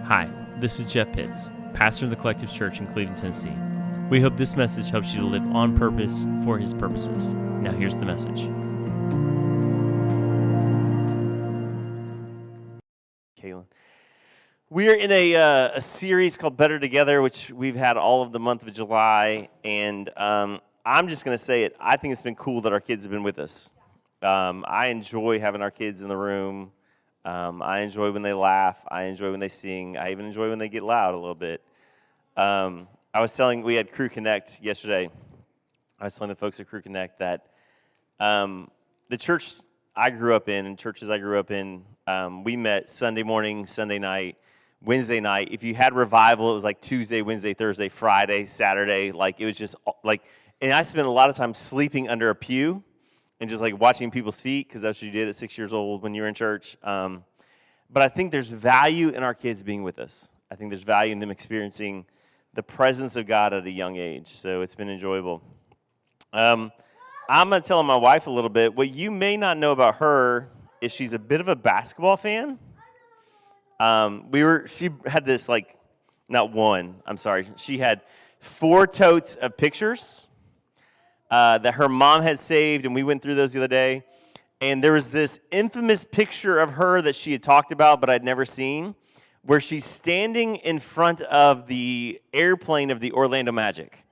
Hi, this is Jeff Pitts, pastor of the Collective Church in Cleveland, Tennessee. We hope this message helps you to live on purpose for His purposes. Now here's the message. Kaylin. We're in a series called Better Together, which we've had all of the month of July, and I'm just going to say it. I think it's been cool that our kids have been with us. I enjoy having our kids in the room. I enjoy when they laugh. I enjoy when they sing. I even enjoy when they get loud a little bit. We had Crew Connect yesterday. I was telling the folks at Crew Connect that the church I grew up in and churches I grew up in, we met Sunday morning, Sunday night, Wednesday night. If you had revival, it was like Tuesday, Wednesday, Thursday, Friday, Saturday. Like, it was just like, and I spent a lot of time sleeping under a pew and just like watching people's feet, because that's what you did at 6 years old when you were in church. But I think there's value in our kids being with us. I think there's value in them experiencing the presence of God at a young age. So it's been enjoyable. I'm going to tell my wife a little bit. What you may not know about her is she's a bit of a basketball fan. She had this she had 4 totes of pictures that her mom had saved, and we went through those the other day. And there was this infamous picture of her that she had talked about, but I'd never seen, where she's standing in front of the airplane of the Orlando Magic.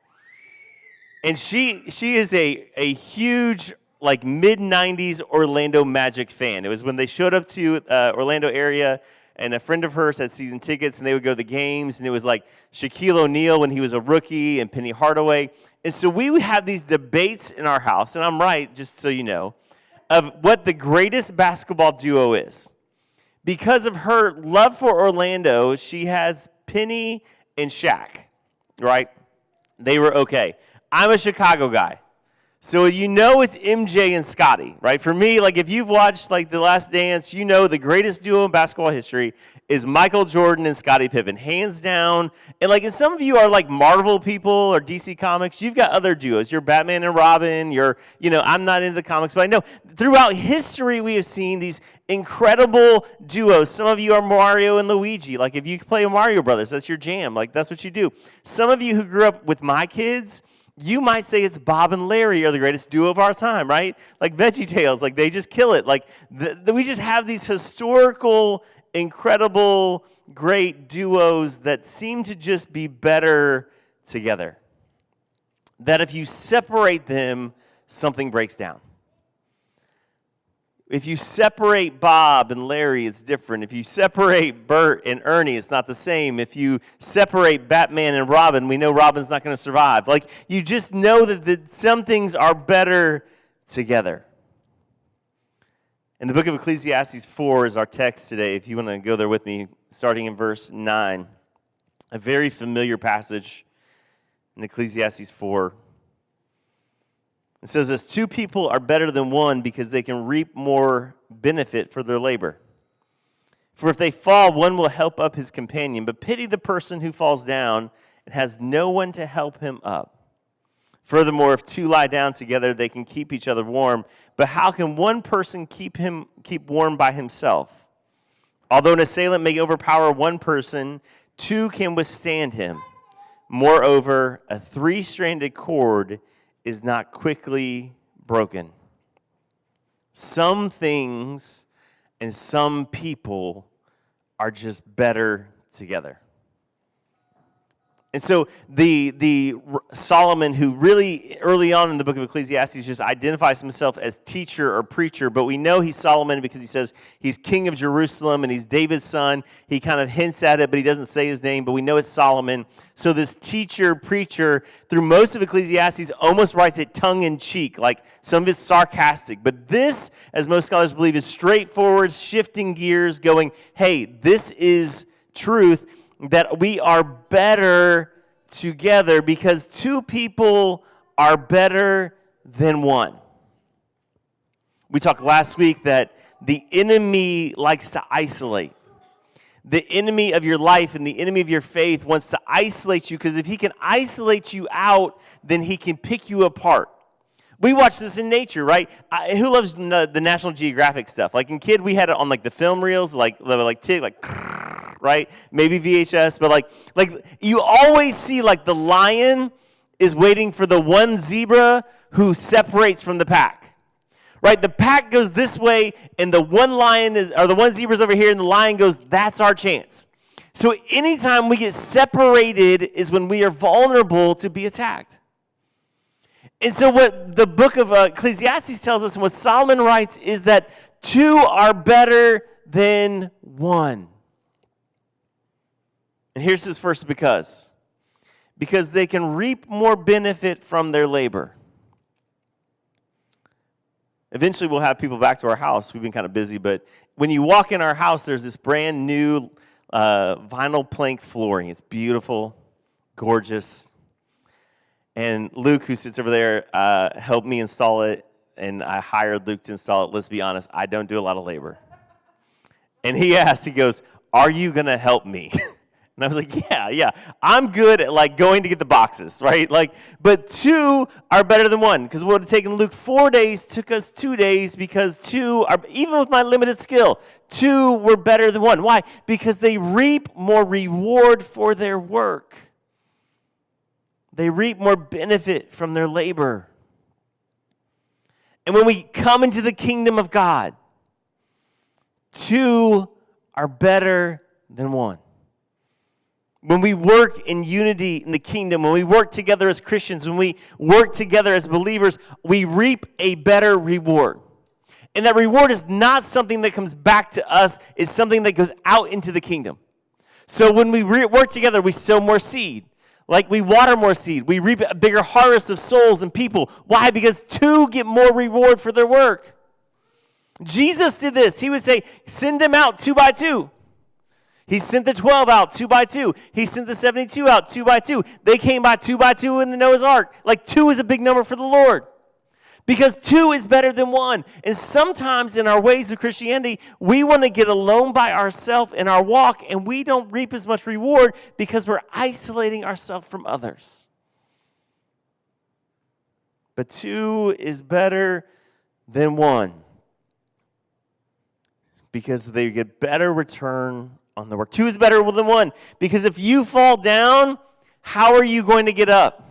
And she is a huge, like, mid-'90s Orlando Magic fan. It was when they showed up to Orlando area, and a friend of hers had season tickets, and they would go to the games, and it was like Shaquille O'Neal when he was a rookie, and Penny Hardaway. And so we would have these debates in our house, and I'm right, just so you know, of what the greatest basketball duo is. Because of her love for Orlando, she has Penny and Shaq, right? They were okay. I'm a Chicago guy. So you know it's MJ and Scottie, right? For me, like, if you've watched like The Last Dance, you know the greatest duo in basketball history is Michael Jordan and Scottie Pippen, hands down. And some of you are like Marvel people or DC Comics. You've got other duos. You're Batman and Robin. I'm not into the comics, but I know throughout history we have seen these incredible duos. Some of you are Mario and Luigi. Like, if you play Mario Brothers, that's your jam. Like, that's what you do. Some of you who grew up with my kids, you might say it's Bob and Larry are the greatest duo of our time, right? Like VeggieTales, like they just kill it. Like we just have these historical, incredible, great duos that seem to just be better together. That if you separate them, something breaks down. If you separate Bob and Larry, it's different. If you separate Bert and Ernie, it's not the same. If you separate Batman and Robin, we know Robin's not going to survive. Like, you just know that some things are better together. And the book of Ecclesiastes 4 is our text today. If you want to go there with me, starting in verse 9. A very familiar passage in Ecclesiastes 4. It says this: 2 people are better than one because they can reap more benefit for their labor. For if they fall, one will help up his companion, but pity the person who falls down and has no one to help him up. Furthermore, if 2 lie down together, they can keep each other warm, but how can one person keep warm by himself? Although an assailant may overpower one person, 2 can withstand him. Moreover, a 3-stranded cord is not quickly broken. Some things and some people are just better together. And so the Solomon, who really early on in the book of Ecclesiastes just identifies himself as teacher or preacher, but we know he's Solomon because he says he's king of Jerusalem and he's David's son. He kind of hints at it, but he doesn't say his name, but we know it's Solomon. So this teacher, preacher, through most of Ecclesiastes almost writes it tongue-in-cheek, like some of it's sarcastic. But this, as most scholars believe, is straightforward, shifting gears, going, hey, this is truth, that we are better together because 2 people are better than one. We talked last week that the enemy likes to isolate. The enemy of your life and the enemy of your faith wants to isolate you, because if he can isolate you out, then he can pick you apart. We watch this in nature, right? Who loves the National Geographic stuff? Like in kid, we had it on like the film reels, like tick, like right? Maybe VHS, but like you always see like the lion is waiting for the one zebra who separates from the pack. Right? The pack goes this way, and the one zebra's over here, and the lion goes, that's our chance. So anytime we get separated is when we are vulnerable to be attacked. And so what the book of Ecclesiastes tells us, and what Solomon writes, is that two are better than one. And here's his first because. Because they can reap more benefit from their labor. Eventually, we'll have people back to our house. We've been kind of busy, but when you walk in our house, there's this brand new vinyl plank flooring. It's beautiful, gorgeous. And Luke, who sits over there, helped me install it, and I hired Luke to install it. Let's be honest, I don't do a lot of labor. And he goes, are you going to help me? And I was like, yeah. I'm good at like going to get the boxes, right? Like, but two are better than one, because what would have taken Luke 4 days took us 2 days, because two are, even with my limited skill, two were better than one. Why? Because they reap more reward for their work. They reap more benefit from their labor. And when we come into the kingdom of God, two are better than one. When we work in unity in the kingdom, when we work together as Christians, when we work together as believers, we reap a better reward. And that reward is not something that comes back to us, it's something that goes out into the kingdom. So when we work together, we sow more seed. Like we water more seed. We reap a bigger harvest of souls and people. Why? Because two get more reward for their work. Jesus did this. He would say, send them out 2 by 2. He sent the 12 out 2 by 2. He sent the 72 out 2 by 2. They came by 2 by 2 in the Noah's Ark. Like 2 is a big number for the Lord. Because 2 is better than 1. And sometimes in our ways of Christianity, we want to get alone by ourselves in our walk, and we don't reap as much reward because we're isolating ourselves from others. But 2 is better than 1. Because they get better return on the work. 2 is better than 1, because if you fall down, how are you going to get up?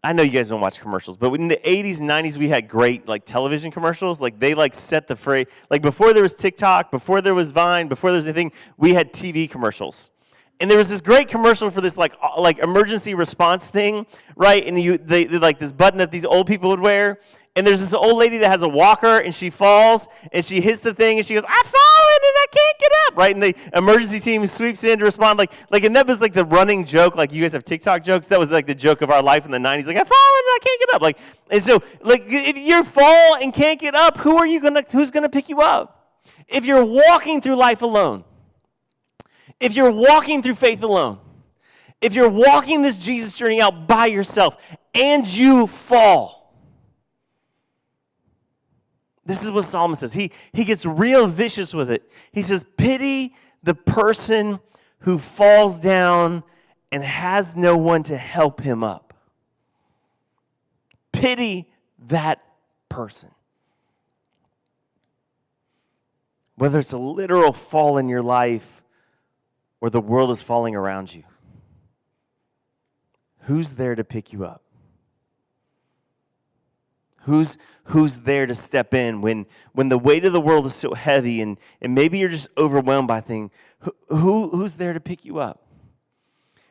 I know you guys don't watch commercials, but in the 80s and 90s, we had great like television commercials. Like they like set the phrase, like before there was TikTok, before there was Vine, before there was anything, we had TV commercials. And there was this great commercial for this like emergency response thing, right? And they like this button that these old people would wear. And there's this old lady that has a walker, and she falls, and she hits the thing, and she goes, I've fallen, and I can't get up, right? And the emergency team sweeps in to respond, like, and that was like the running joke, like you guys have TikTok jokes, that was like the joke of our life in the 90s, like, I've fallen, and I can't get up, like, and so, like, if you fall and can't get up, who's gonna pick you up? If you're walking through life alone, if you're walking through faith alone, if you're walking this Jesus journey out by yourself, and you fall, this is what Solomon says. He gets real vicious with it. He says, pity the person who falls down and has no one to help him up. Pity that person. Whether it's a literal fall in your life or the world is falling around you, who's there to pick you up? Who's there to step in when the weight of the world is so heavy and maybe you're just overwhelmed by things? Who's there to pick you up?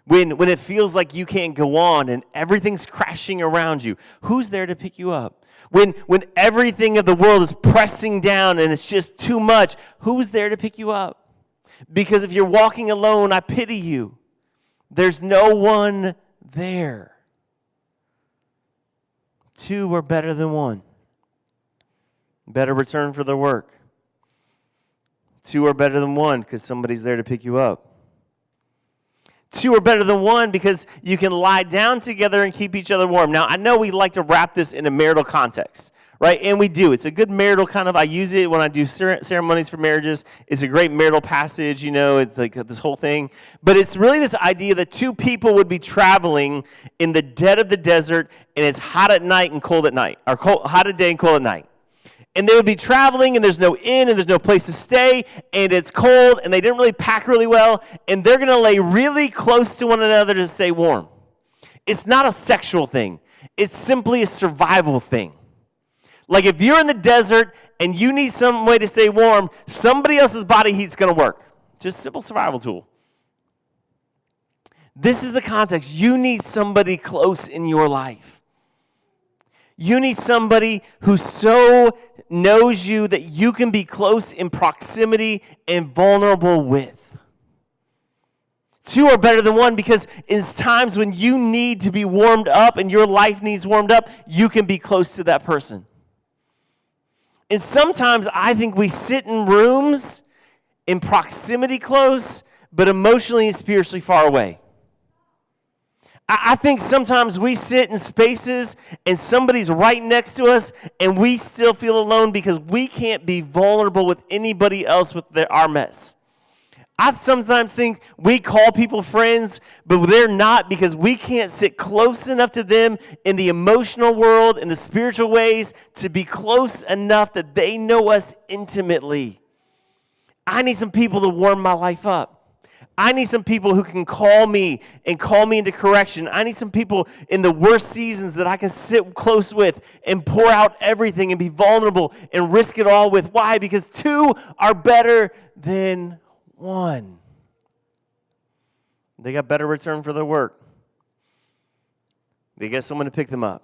When it feels like you can't go on and everything's crashing around you, who's there to pick you up? When everything of the world is pressing down and it's just too much, who's there to pick you up? Because if you're walking alone, I pity you. There's no one there. 2 are better than 1. Better return for their work. 2 are better than 1 because somebody's there to pick you up. 2 are better than 1 because you can lie down together and keep each other warm. Now, I know we like to wrap this in a marital context, right? And we do. It's a good marital kind of, I use it when I do ceremonies for marriages. It's a great marital passage, you know, it's like this whole thing. But it's really this idea that 2 people would be traveling in the dead of the desert, and it's hot at night and cold at night, or hot at day and cold at night. And they would be traveling, and there's no inn, and there's no place to stay, and it's cold, and they didn't really pack really well, and they're going to lay really close to one another to stay warm. It's not a sexual thing. It's simply a survival thing. Like if you're in the desert and you need some way to stay warm, somebody else's body heat's going to work. Just simple survival tool. This is the context. You need somebody close in your life. You need somebody who so knows you that you can be close in proximity and vulnerable with. Two are better than one because in times when you need to be warmed up and your life needs warmed up, you can be close to that person. And sometimes I think we sit in rooms in proximity close, but emotionally and spiritually far away. I think sometimes we sit in spaces and somebody's right next to us and we still feel alone because we can't be vulnerable with anybody else with our mess. I sometimes think we call people friends, but they're not because we can't sit close enough to them in the emotional world, in the spiritual ways, to be close enough that they know us intimately. I need some people to warm my life up. I need some people who can call me and call me into correction. I need some people in the worst seasons that I can sit close with and pour out everything and be vulnerable and risk it all with. Why? Because two are better than one. They got better return for their work. They got someone to pick them up.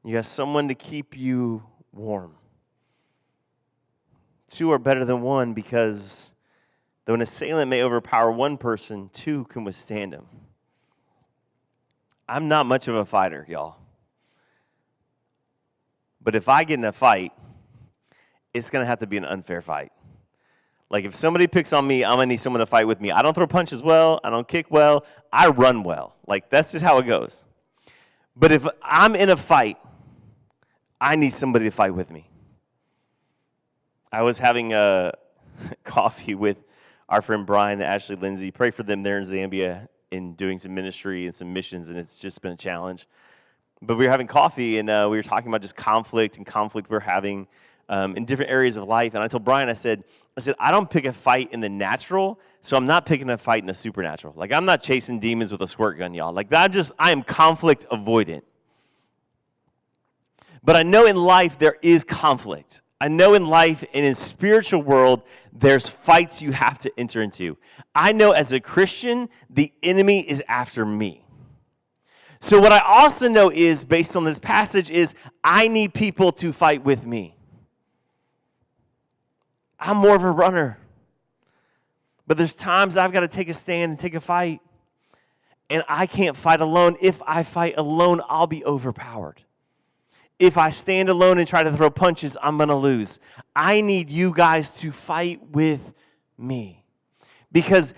You got someone to keep you warm. Two are better than one because though an assailant may overpower one person, two can withstand him. I'm not much of a fighter, y'all. But if I get in a fight, it's going to have to be an unfair fight. Like if somebody picks on me, I'm going to need someone to fight with me. I don't throw punches well. I don't kick well. I run well. Like that's just how it goes. But if I'm in a fight, I need somebody to fight with me. I was having a coffee with our friend Brian and Ashley Lindsay. Pray for them there in Zambia in doing some ministry and some missions, and it's just been a challenge. But we were having coffee, and we were talking about just conflict we're having in different areas of life. And I told Brian, I said, I don't pick a fight in the natural, so I'm not picking a fight in the supernatural. Like, I'm not chasing demons with a squirt gun, y'all. Like, I am conflict avoidant. But I know in life there is conflict. I know in life and in spiritual world, there's fights you have to enter into. I know as a Christian, the enemy is after me. So what I also know is, based on this passage, is I need people to fight with me. I'm more of a runner. But there's times I've got to take a stand and take a fight. And I can't fight alone. If I fight alone, I'll be overpowered. If I stand alone and try to throw punches, I'm going to lose. I need you guys to fight with me. Because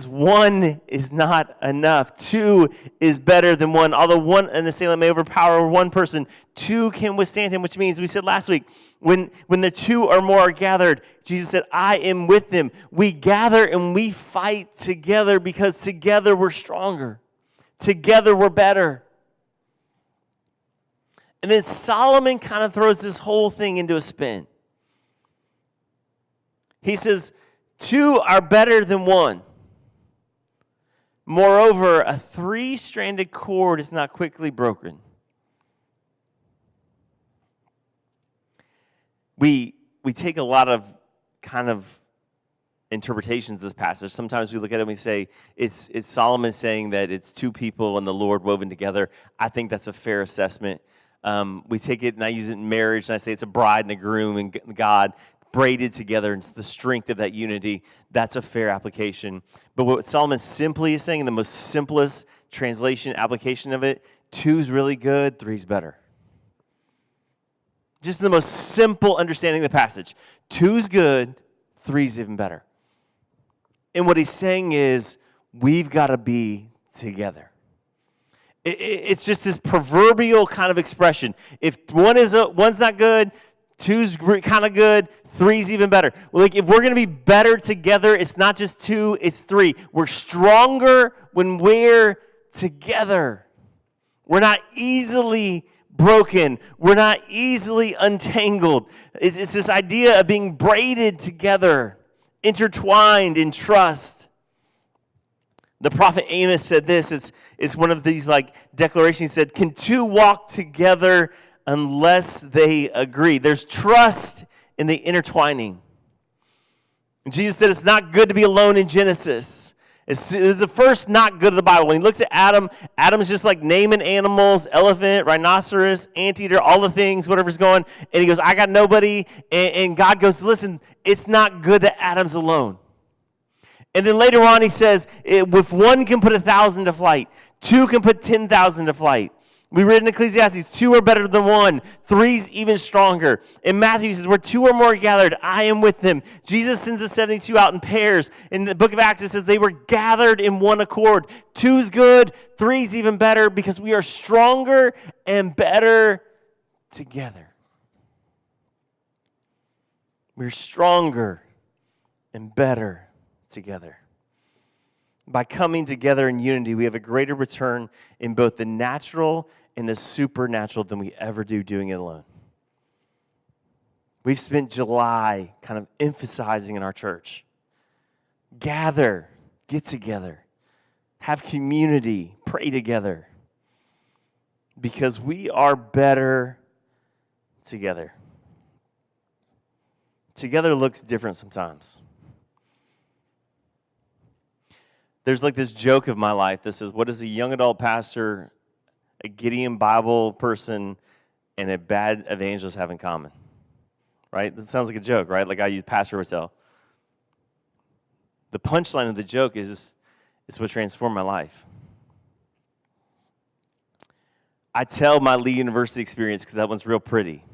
one is not enough. Two is better than one. Although an assailant may overpower one person, two can withstand him, which means, we said last week, when the two or more are gathered, Jesus said, I am with them. We gather and we fight together because together we're stronger. Together we're better. And then Solomon kind of throws this whole thing into a spin. He says, two are better than one. Moreover, a three-stranded cord is not quickly broken. We take a lot of kind of interpretations of this passage. Sometimes we look at it and we say, it's Solomon saying that it's two people and the Lord woven together. I think that's a fair assessment. We take it and I use it in marriage and I say it's a bride and a groom and God braided together and the strength of that unity. That's a fair application. But what Solomon simply is saying, in the most simplest translation, application of it, two's really good, three's better. Just the most simple understanding of the passage. Two's good, three's even better. And what he's saying is, we've got to be together. It's just this proverbial kind of expression. If one's not good, two's kind of good, three's even better. Well, like if we're going to be better together, it's not just two, it's three. We're stronger when we're together. We're not easily broken. We're not easily untangled. It's this idea of being braided together, intertwined in trust. The prophet Amos said this. It's one of these like declarations. He said, "Can two walk together unless they agree?" There's trust in the intertwining. And Jesus said it's not good to be alone in Genesis. It's the first not good of the Bible. When he looks at Adam, Adam's just like naming animals, elephant, rhinoceros, anteater, all the things, whatever's going. And he goes, I got nobody. And God goes, listen, it's not good that Adam's alone. And then later on he says, if one can put 1,000 to flight, two can put 10,000 to flight. We read in Ecclesiastes, 2 are better than 1. 3's even stronger. In Matthew, he says, where 2 or more gathered, I am with them. Jesus sends the 72 out in pairs. In the book of Acts, it says they were gathered in one accord. 2's good, 3's even better, because we are stronger and better together. We're stronger and better together. By coming together in unity, we have a greater return in both the natural and the supernatural than we ever do doing it alone. We've spent July kind of emphasizing in our church, gather, get together, have community, pray together, because we are better together. Together looks different sometimes. There's like this joke of my life that says, what does a young adult pastor, a Gideon Bible person, and a bad evangelist have in common? Right? That sounds like a joke, right? Like I pastor would tell. The punchline of the joke is, it's what transformed my life. I tell my Lee University experience because that one's real pretty.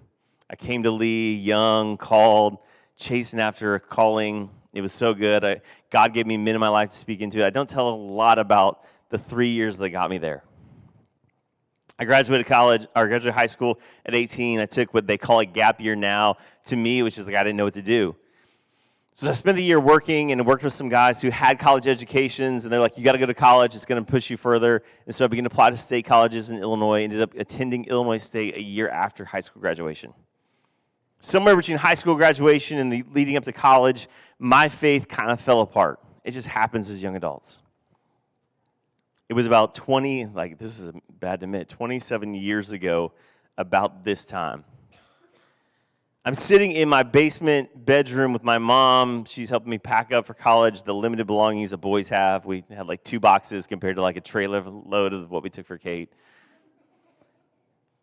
I came to Lee young, called, chasing after a calling. It was so good. God gave me men in my life to speak into it. I don't tell a lot about the 3 years that got me there. I graduated high school at 18. I took what they call a gap year now. To me, it was just like I didn't know what to do. So I spent the year working and worked with some guys who had college educations, and they're like, you got to go to college. It's going to push you further. And so I began to apply to state colleges in Illinois. Ended up attending Illinois State a year after high school graduation. Somewhere between high school graduation and the leading up to college, my faith kind of fell apart. It just happens as young adults. It was about 27 years ago, about this time. I'm sitting in my basement bedroom with my mom. She's helping me pack up for college, the limited belongings that boys have. We had like 2 boxes compared to like a trailer load of what we took for Kate.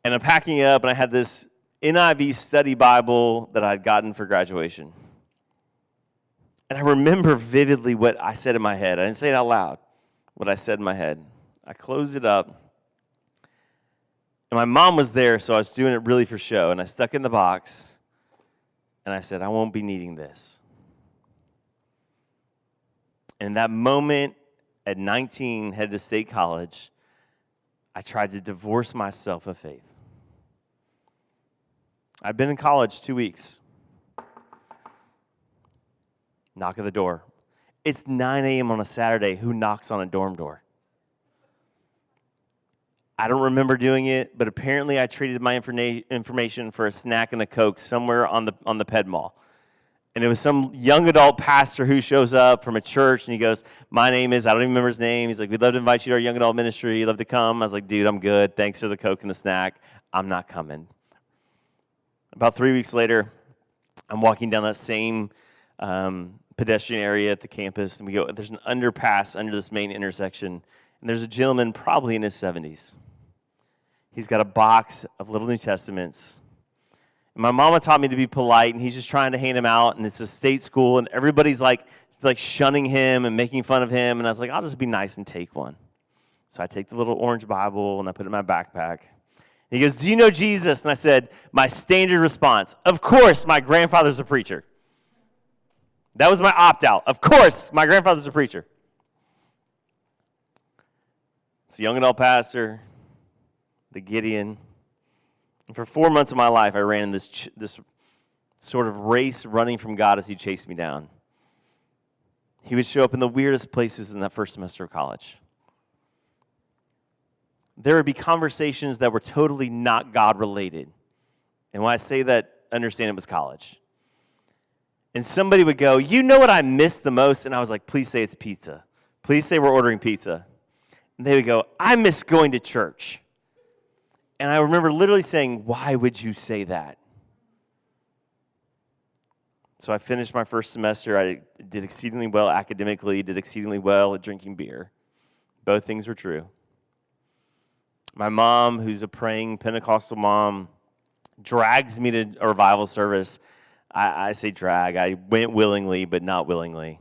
And I'm packing up, and I had this NIV study Bible that I'd gotten for graduation. And I remember vividly what I said in my head. I didn't say it out loud, what I said in my head. I closed it up, and my mom was there, so I was doing it really for show. And I stuck it in the box, and I said, I won't be needing this. And in that moment, at 19, headed to state college, I tried to divorce myself of faith. I'd been in college 2 weeks. Knock at the door. It's 9 a.m. on a Saturday. Who knocks on a dorm door? I don't remember doing it, but apparently I traded my information for a snack and a Coke somewhere on the Ped Mall. And it was some young adult pastor who shows up from a church, and he goes, my name is, I don't even remember his name. He's like, we'd love to invite you to our young adult ministry. You'd love to come. I was like, dude, I'm good. Thanks for the Coke and the snack. I'm not coming. About 3 weeks later, I'm walking down that same pedestrian area at the campus, and there's an underpass under this main intersection, and there's a gentleman probably in his 70s. He's got a box of little New Testaments. And my mama taught me to be polite, and he's just trying to hand them out, and it's a state school, and everybody's like shunning him and making fun of him, and I was like, I'll just be nice and take one. So I take the little orange Bible, and I put it in my backpack. He goes, do you know Jesus? And I said, my standard response, of course, my grandfather's a preacher. That was my opt-out. Of course, my grandfather's a preacher. It's a young adult pastor, the Gideon. And for 4 months of my life, I ran in this sort of race running from God as he chased me down. He would show up in the weirdest places in that first semester of college. there would be conversations that were totally not God-related. And when I say that, understand it was college. And somebody would go, you know what I miss the most? And I was like, please say it's pizza. Please say we're ordering pizza. And they would go, I miss going to church. And I remember literally saying, why would you say that? So I finished my first semester. I did exceedingly well academically, did exceedingly well at drinking beer. Both things were true. My mom, who's a praying Pentecostal mom, drags me to a revival service. I say drag. I went willingly, but not willingly.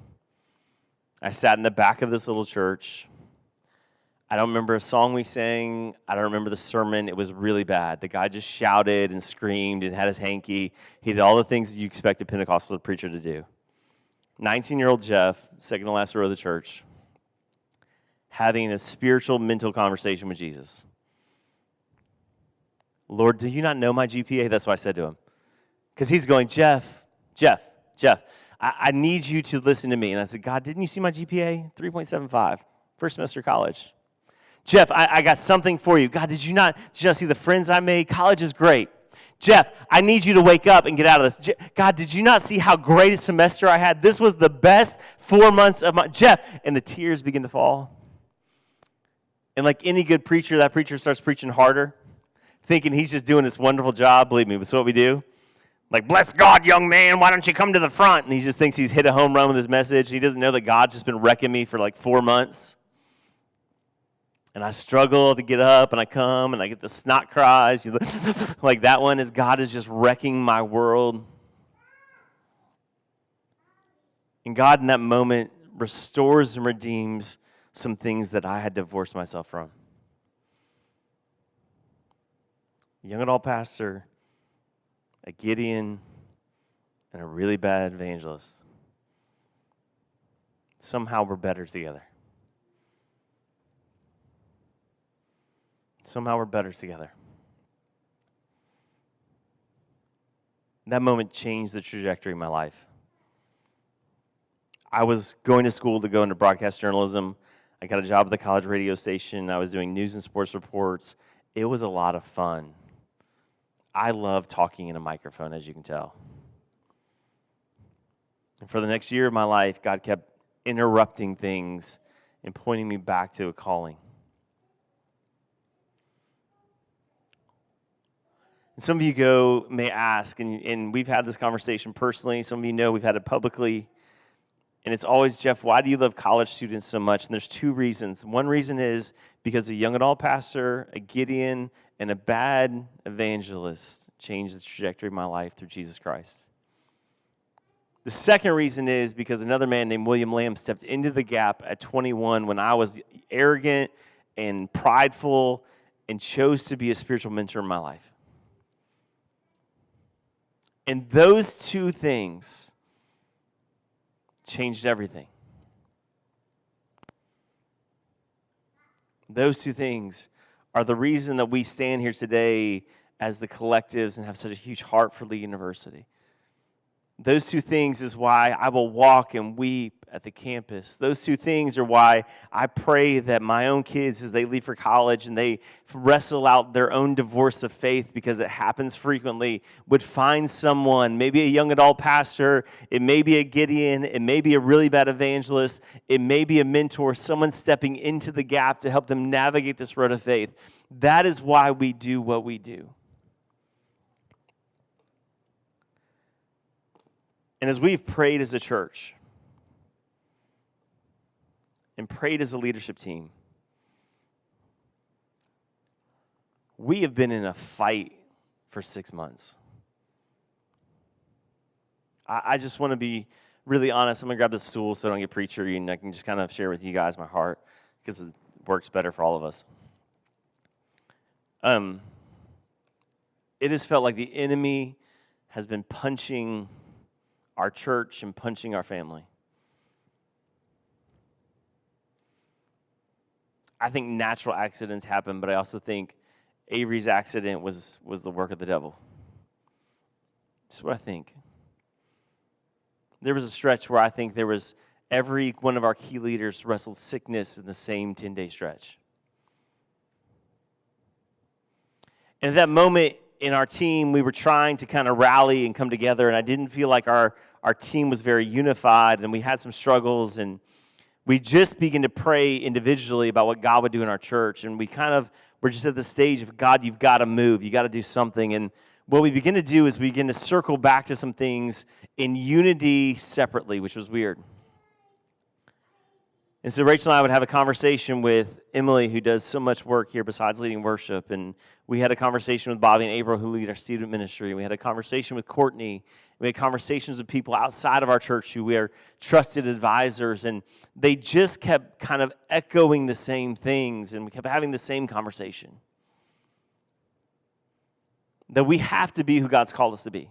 I sat in the back of this little church. I don't remember a song we sang. I don't remember the sermon. It was really bad. The guy just shouted and screamed and had his hanky. He did all the things that you expect a Pentecostal preacher to do. 19-year-old Jeff, second to last row of the church, having a spiritual, mental conversation with Jesus. Lord, do you not know my GPA? That's what I said to him. Because he's going, Jeff, I need you to listen to me. And I said, God, didn't you see my GPA? 3.75, first semester of college. Jeff, I got something for you. God, did you not see the friends I made? College is great. Jeff, I need you to wake up and get out of this. God, did you not see how great a semester I had? This was the best 4 months of my, Jeff, and the tears begin to fall. And like any good preacher, that preacher starts preaching harder, thinking he's just doing this wonderful job. Believe me, that's what we do. Like, bless God, young man, why don't you come to the front? And he just thinks he's hit a home run with his message. He doesn't know that God's just been wrecking me for like 4 months. And I struggle to get up, and I come, and I get the snot cries. Like that one is God is just wrecking my world. And God in that moment restores and redeems some things that I had divorced myself from. Young adult pastor, a Gideon, and a really bad evangelist. Somehow we're better together. Somehow we're better together. That moment changed the trajectory of my life. I was going to school to go into broadcast journalism. I got a job at the college radio station. I was doing news and sports reports. It was a lot of fun. I love talking in a microphone, as you can tell. And for the next year of my life, God kept interrupting things and pointing me back to a calling. And some of you may ask, and we've had this conversation personally. Some of you know we've had it publicly. And it's always, Jeff, why do you love college students so much? And there's two reasons. One reason is because a young adult pastor, a Gideon, and a bad evangelist changed the trajectory of my life through Jesus Christ. The second reason is because another man named William Lamb stepped into the gap at 21 when I was arrogant and prideful and chose to be a spiritual mentor in my life. And those two things changed everything. Those two things are the reason that we stand here today as the collectives and have such a huge heart for Lee University. Those two things is why I will walk and weep at the campus. Those two things are why I pray that my own kids, as they leave for college and they wrestle out their own divorce of faith, because it happens frequently, would find someone, maybe a young adult pastor, it may be a Gideon, it may be a really bad evangelist, it may be a mentor, someone stepping into the gap to help them navigate this road of faith. That is why we do what we do. And as we've prayed as a church and prayed as a leadership team, we have been in a fight for 6 months. I just want to be really honest. I'm going to grab the stool so I don't get preachery, and I can just kind of share with you guys my heart because it works better for all of us. It has felt like the enemy has been punching our church and punching our family. I think natural accidents happen, but I also think Avery's accident was the work of the devil. That's what I think. There was a stretch where I think there was every one of our key leaders wrestled sickness in the same 10-day stretch. And at that moment in our team, we were trying to kind of rally and come together, and I didn't feel like our team was very unified, and we had some struggles, and we just began to pray individually about what God would do in our church, and we kind of were just at the stage of, God, you've got to move, you got to do something, and what we begin to do is we begin to circle back to some things in unity separately, which was weird. And so Rachel and I would have a conversation with Emily, who does so much work here besides leading worship. And we had a conversation with Bobby and April, who lead our student ministry. We had a conversation with Courtney. We had conversations with people outside of our church who we are trusted advisors. And they just kept kind of echoing the same things. And we kept having the same conversation. That we have to be who God's called us to be.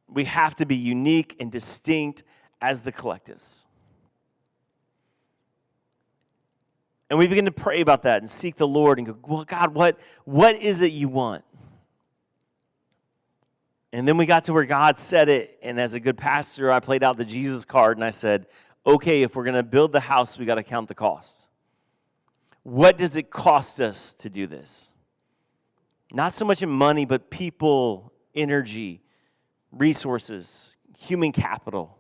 We have to be unique and distinct as the collectives. And we begin to pray about that and seek the Lord and go, well, God, what is it you want? And then we got to where God said it, and as a good pastor, I played out the Jesus card, and I said, okay, if we're going to build the house, we got to count the cost. What does it cost us to do this? Not so much in money, but people, energy, resources, human capital.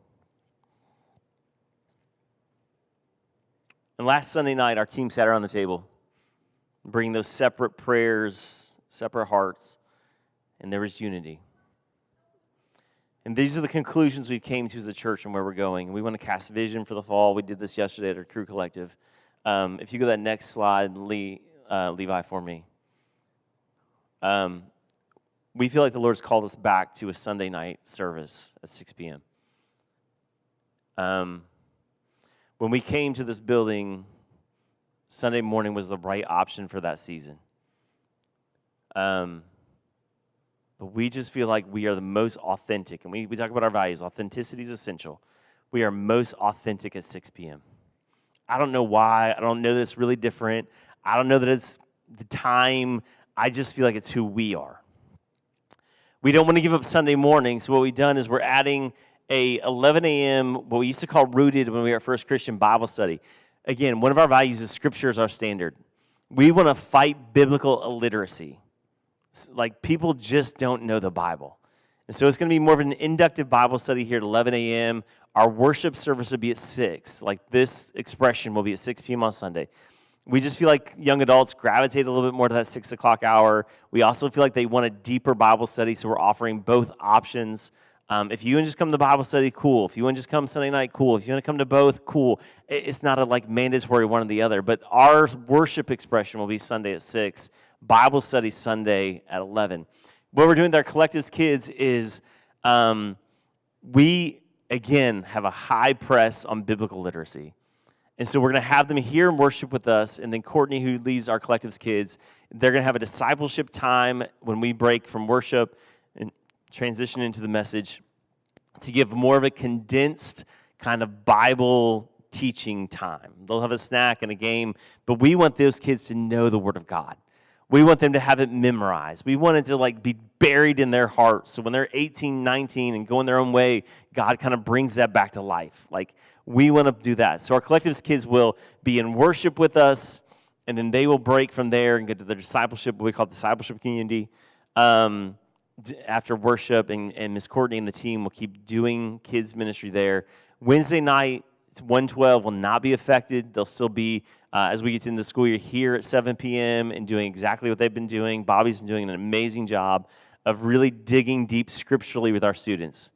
And last Sunday night, our team sat around the table, bringing those separate prayers, separate hearts, and there was unity. And these are the conclusions we came to as a church and where we're going. We want to cast vision for the fall. We did this yesterday at our Crew Collective. If you go to that next slide, Levi, for me. We feel like the Lord's called us back to a Sunday night service at 6 p.m. When we came to this building, Sunday morning was the right option for that season. But we just feel like we are the most authentic. And we talk about our values. Authenticity is essential. We are most authentic at 6 p.m. I don't know why. I don't know that it's really different. I don't know that it's the time. I just feel like it's who we are. We don't want to give up Sunday morning, so what we've done is we're adding a 11 a.m., what we used to call Rooted when we were at First Christian Bible Study. Again, one of our values is Scripture is our standard. We want to fight biblical illiteracy. Like, people just don't know the Bible. And so it's going to be more of an inductive Bible study here at 11 a.m. Our worship service will be at 6. Like, this expression will be at 6 p.m. on Sunday. We just feel like young adults gravitate a little bit more to that 6 o'clock hour. We also feel like they want a deeper Bible study, so we're offering both options. If you want to just come to Bible study, cool. If you want to just come Sunday night, cool. If you want to come to both, cool. It's not a mandatory one or the other, but our worship expression will be Sunday at 6, Bible study Sunday at 11. What we're doing with our collectives kids is we, again, have a high press on biblical literacy. And so we're going to have them here and worship with us, and then Courtney, who leads our collectives kids, they're going to have a discipleship time when we break from worship and transition into the message to give more of a condensed kind of Bible teaching time. They'll have a snack and a game, but we want those kids to know the Word of God. We want them to have it memorized. We want it to be buried in their hearts. So when they're 18, 19 and going their own way, God kind of brings that back to life. We want to do that. So our collectives kids will be in worship with us, and then they will break from there and get to the discipleship, what we call discipleship community. After worship, and Miss Courtney and the team will keep doing kids ministry there. Wednesday night, it's 112 will not be affected. They'll still be, as we get into the school year, here at 7 p.m. and doing exactly what they've been doing. Bobby's been doing an amazing job of really digging deep scripturally with our students.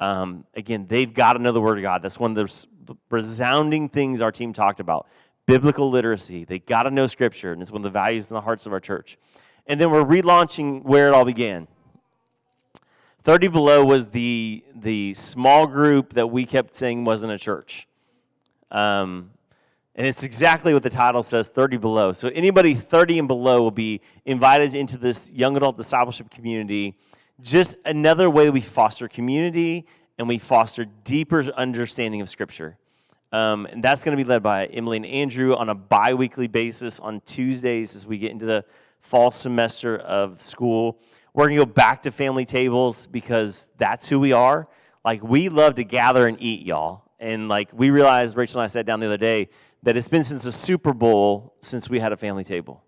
Again, they've got to know the Word of God. That's one of the resounding things our team talked about. Biblical literacy. They got to know Scripture, and it's one of the values in the hearts of our church. And then we're relaunching where it all began. 30 Below was the small group that we kept saying wasn't a church. And it's exactly what the title says, 30 Below. So anybody 30 and below will be invited into this young adult discipleship community. Just another way that we foster community and we foster deeper understanding of Scripture. And that's going to be led by Emily and Andrew on a bi-weekly basis on Tuesdays as we get into the fall semester of school. We're going to go back to family tables because that's who we are. We love to gather and eat, y'all. And we realized, Rachel and I sat down the other day, that it's been since the Super Bowl since we had a family table.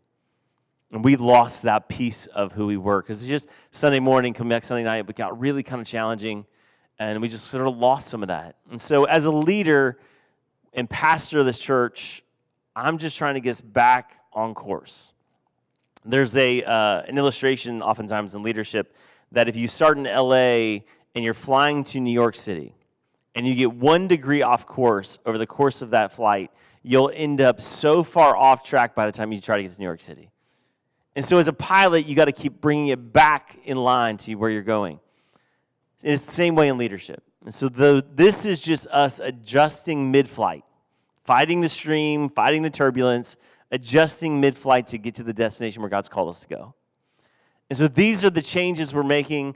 And we lost that piece of who we were because it's just Sunday morning, come back Sunday night, but got really kind of challenging, and we just sort of lost some of that. And so as a leader and pastor of this church, I'm just trying to get us back on course. There's an illustration oftentimes in leadership that if you start in LA and you're flying to New York City and you get 1 degree off course over the course of that flight, you'll end up so far off track by the time you try to get to New York City. And so as a pilot, you got to keep bringing it back in line to where you're going. And it's the same way in leadership. And so this is just us adjusting mid-flight, fighting the stream, fighting the turbulence, adjusting mid-flight to get to the destination where God's called us to go. And so these are the changes we're making.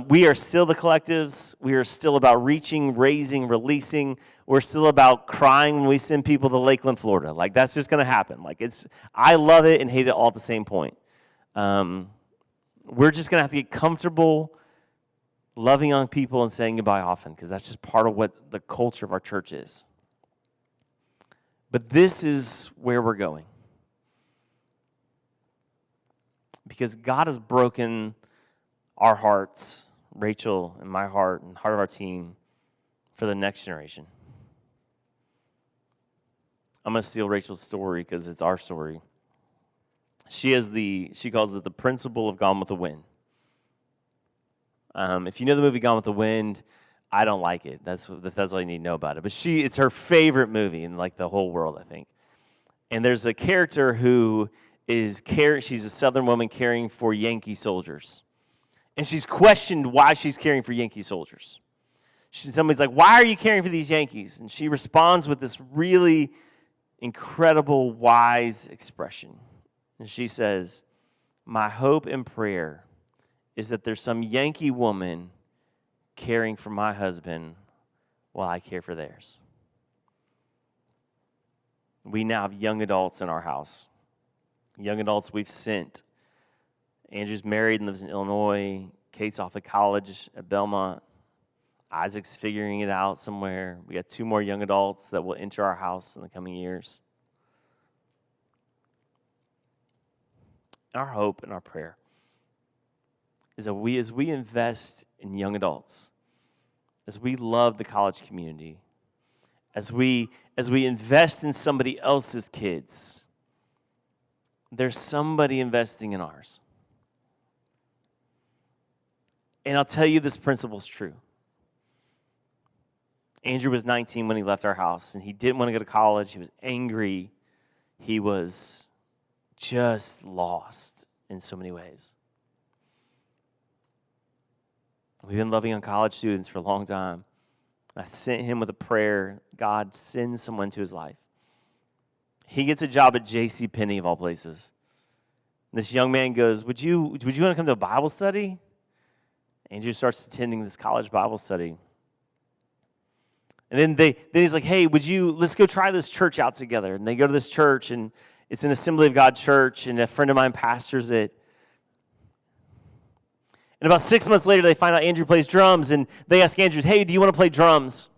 We are still the collectives. We are still about reaching, raising, releasing. We're still about crying when we send people to Lakeland, Florida. Like, that's just going to happen. Like, I love it and hate it all at the same point. We're just going to have to get comfortable loving on people and saying goodbye often, because that's just part of what the culture of our church is. But this is where we're going. Because God has broken our hearts, Rachel and my heart and heart of our team, for the next generation. I'm going to steal Rachel's story because it's our story. She calls it the principle of Gone with the Wind. If you know the movie Gone with the Wind, I don't like it. That's all you need to know about it. But it's her favorite movie in like the whole world, I think. And there's a character who she's a Southern woman caring for Yankee soldiers. And she's questioned why she's caring for Yankee soldiers. Somebody's like, why are you caring for these Yankees? And she responds with this really incredible, wise expression. And she says, my hope and prayer is that there's some Yankee woman caring for my husband while I care for theirs. We now have young adults in our house. Young adults we've sent. Andrew's married and lives in Illinois. Kate's off at college at Belmont. Isaac's figuring it out somewhere. We got 2 more young adults that will enter our house in the coming years. Our hope and our prayer is that as we invest in young adults, as we love the college community, as we invest in somebody else's kids, there's somebody investing in ours. And I'll tell you, this principle is true. Andrew was 19 when he left our house, and he didn't want to go to college. He was angry. He was just lost in so many ways. We've been loving on college students for a long time. I sent him with a prayer, God, send someone to his life. He gets a job at JCPenney, of all places. This young man goes, would you want to come to a Bible study? Andrew starts attending this college Bible study. And then he's like, hey, let's go try this church out together. And they go to this church, and it's an Assembly of God church, and a friend of mine pastors it. And about 6 months later, they find out Andrew plays drums, and they ask Andrew, hey, do you want to play drums?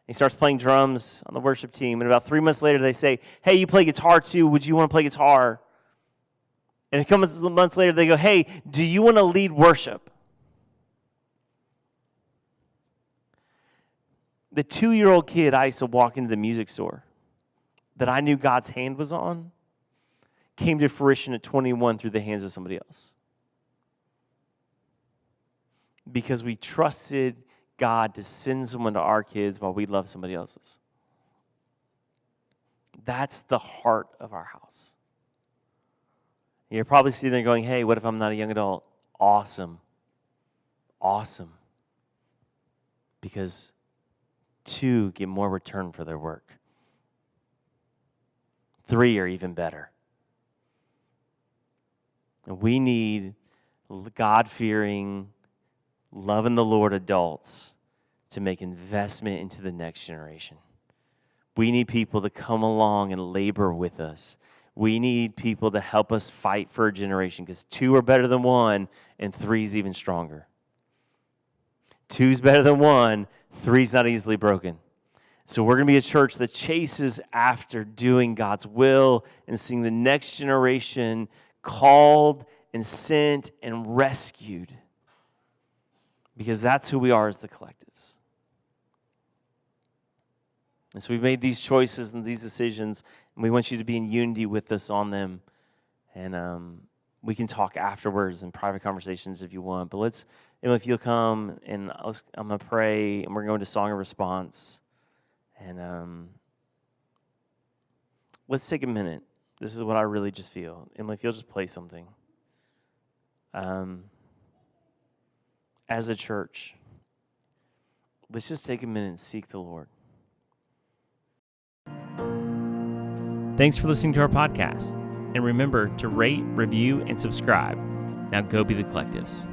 He starts playing drums on the worship team. And about 3 months later, they say, hey, you play guitar too. Would you want to play guitar? And a couple months later, they go, hey, do you want to lead worship? The 2-year-old kid I used to walk into the music store that I knew God's hand was on came to fruition at 21 through the hands of somebody else. Because we trusted God to send someone to our kids while we love somebody else's. That's the heart of our house. You're probably sitting there going, hey, what if I'm not a young adult? Awesome. Awesome. Because 2 get more return for their work. 3 are even better. And we need God-fearing, loving the Lord adults to make investment into the next generation. We need people to come along and labor with us. We need people to help us fight for a generation, because 2 are better than 1, and 3 is even stronger. 2's better than 1, 3's not easily broken. So we're going to be a church that chases after doing God's will and seeing the next generation called and sent and rescued, because that's who we are as the Collectives. And so we've made these choices and these decisions, and we want you to be in unity with us on them. And we can talk afterwards in private conversations if you want. But Emily, if you'll come, and I'm going to pray, and we're going to song of response. And let's take a minute. This is what I really just feel. Emily, if you'll just play something. As a church, let's just take a minute and seek the Lord. Thanks for listening to our podcast. And remember to rate, review, and subscribe. Now go be the Collectives.